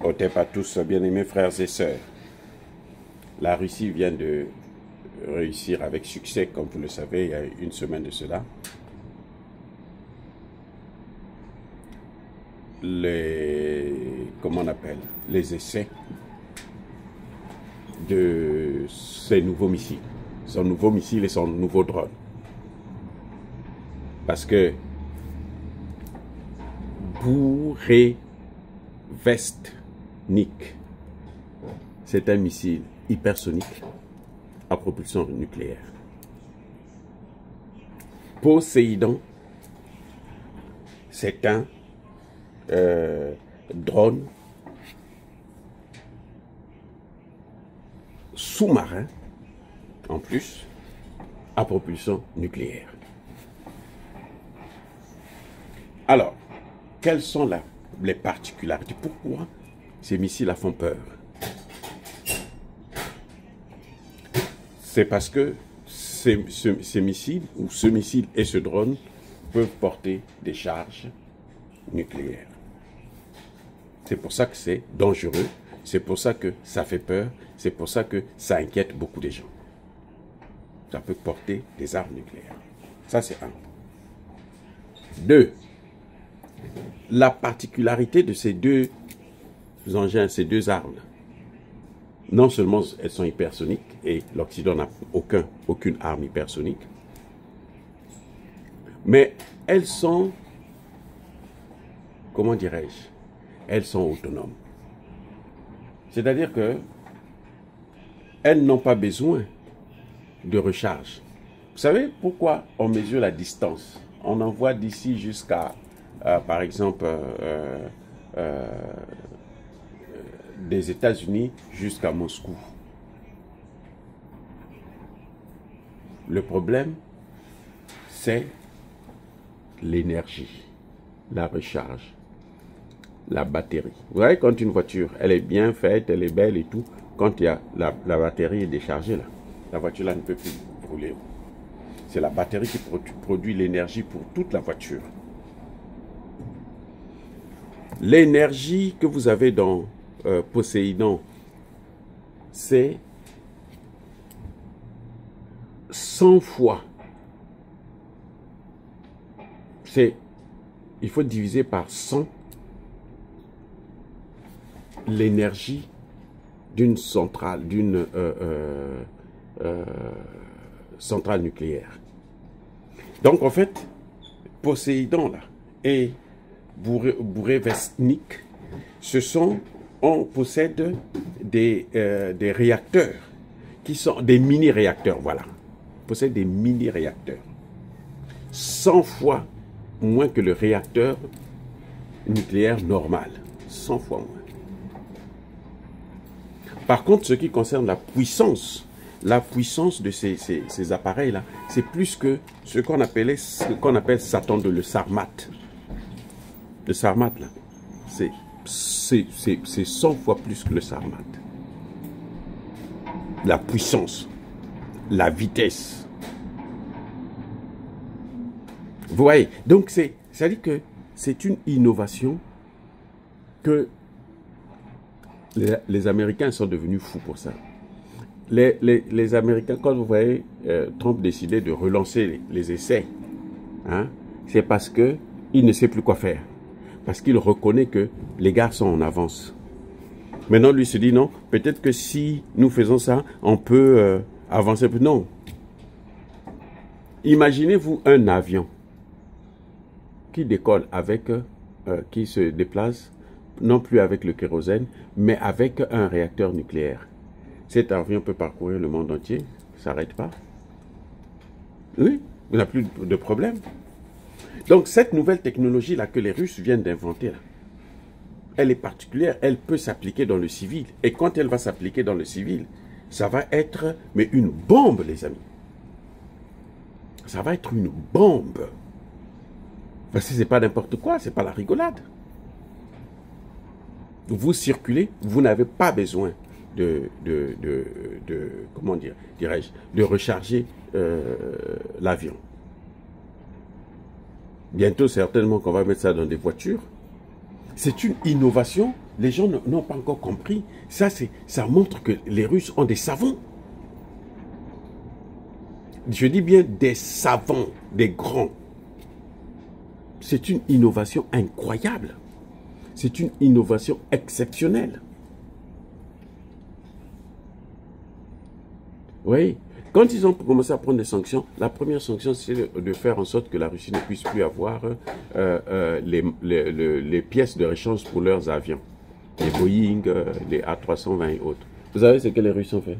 Otep à tous, bien-aimés frères et sœurs. La Russie vient de réussir avec succès, comme vous le savez, il y a une semaine de cela, comment on appelle, les essais de ses nouveaux missiles. Son nouveau missile et son nouveau drone. Parce que Burevestnik, c'est un missile hypersonique à propulsion nucléaire. Poséidon, c'est un drone sous-marin, en plus, à propulsion nucléaire. Alors, quelles sont les particularités? Pourquoi ces missiles font peur? C'est parce que ces missiles, ou ce missile et ce drone, peuvent porter des charges nucléaires. C'est pour ça que c'est dangereux, c'est pour ça que ça fait peur, c'est pour ça que ça inquiète beaucoup de gens. Ça peut porter des armes nucléaires. Ça, c'est un. Deux, la particularité de ces deux engins, ces deux armes, non seulement elles sont hypersoniques, et l'Occident n'a aucune arme hypersonique, mais elles sont, comment dirais-je, elles sont autonomes. C'est-à-dire que elles n'ont pas besoin de recharge. Vous savez pourquoi on mesure la distance? On envoie d'ici jusqu'à, par exemple, des États-Unis jusqu'à Moscou. Le problème, c'est l'énergie, la recharge, la batterie. Vous voyez, quand une voiture, elle est bien faite, elle est belle et tout, quand il y a la batterie est déchargée, là, la voiture là ne peut plus rouler. C'est la batterie qui produit l'énergie pour toute la voiture. L'énergie que vous avez dans Poséidon, c'est 100 fois. Il faut diviser par 100 l'énergie d'une centrale, centrale nucléaire. Donc en fait, Poséidon là et Burevestnik, on possède des réacteurs qui sont des mini-réacteurs, voilà. On possède des mini-réacteurs. 100 fois moins que le réacteur nucléaire normal. 100 fois moins. Par contre, ce qui concerne la puissance de ces appareils-là, c'est plus que ce qu'on appelle Satan de le Sarmat. Le Sarmat, là, c'est 100 fois plus que le Sarmat. La puissance, la vitesse. Vous voyez, donc ça dit que c'est une innovation que les Américains sont devenus fous pour ça. Les Américains, quand vous voyez Trump décider de relancer les essais, hein, c'est parce qu'il ne sait plus quoi faire. Parce qu'il reconnaît que les gars sont en avance. Maintenant, lui se dit non, peut-être que si nous faisons ça, on peut avancer. Non. Imaginez-vous un avion qui décolle avec, qui se déplace, non plus avec le kérosène, mais avec un réacteur nucléaire. Cet avion peut parcourir le monde entier, ça ne s'arrête pas. Oui, il n'y a plus de problème. Donc cette nouvelle technologie-là que les Russes viennent d'inventer, elle est particulière, elle peut s'appliquer dans le civil. Et quand elle va s'appliquer dans le civil, ça va être mais une bombe, les amis. Ça va être une bombe. Parce que ce n'est pas n'importe quoi, ce n'est pas la rigolade. Vous circulez, vous n'avez pas besoin comment dirais-je, de recharger l'avion. Bientôt, certainement qu'on va mettre ça dans des voitures. C'est une innovation Les gens n'ont pas encore compris. Ça montre que les Russes ont des savants. Je dis bien des savants, des grands. C'est une innovation incroyable. C'est une innovation exceptionnelle. Oui, quand ils ont commencé à prendre des sanctions, la première sanction, c'est de faire en sorte que la Russie ne puisse plus avoir les pièces de rechange pour leurs avions. Les Boeing, les A320 et autres. Vous savez ce que les Russes ont fait?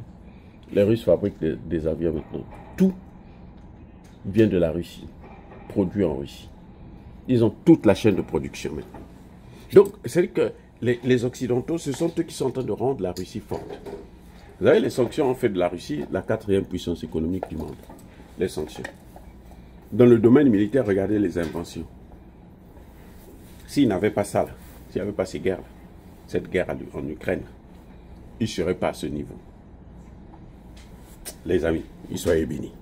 Les Russes fabriquent des avions maintenant. Tout vient de la Russie, produit en Russie. Ils ont toute la chaîne de production maintenant. Donc, c'est que les Occidentaux, ce sont eux qui sont en train de rendre la Russie forte. Vous savez, les sanctions ont fait de la Russie la 4e puissance économique du monde. Les sanctions. Dans le domaine militaire, regardez les inventions. S'ils n'avaient pas ça, là, s'il n'y avait pas ces guerres, là, cette guerre en Ukraine, ils ne seraient pas à ce niveau. Les amis, ils soient bénis.